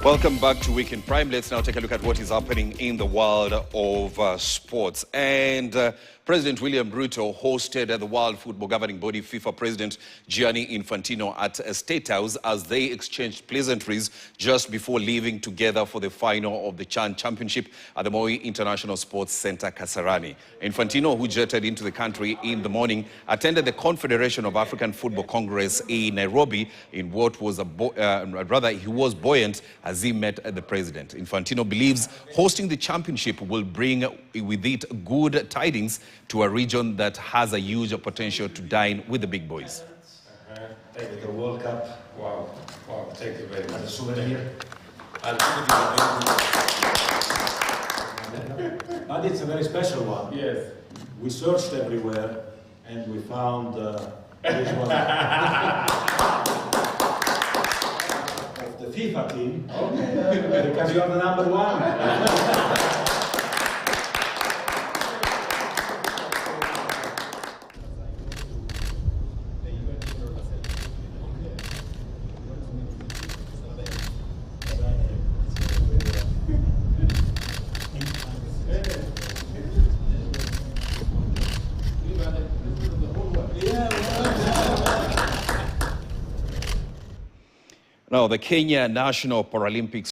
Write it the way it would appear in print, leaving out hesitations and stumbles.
Welcome back to Week in Prime. Let's now take a look at what is happening in the world of sports. And President William Ruto hosted the World Football Governing Body FIFA President Gianni Infantino at a State House as they exchanged pleasantries just before leaving together for the final of the CHAN Championship at the Moi International Sports Center, Kasarani. Infantino, who jetted into the country in the morning, attended the Confederation of African Football Congress in Nairobi in what was he was buoyant as he met the president. Infantino believes hosting the championship will bring with it good tidings to a region that has a huge potential to dine with the big boys. The World Cup. Wow, thank you very much. As a souvenir. But it's a very special one. Yes. We searched everywhere and we found this one. Of the FIFA team. Okay. Because you are the number one. Now, the Kenya National Paralympics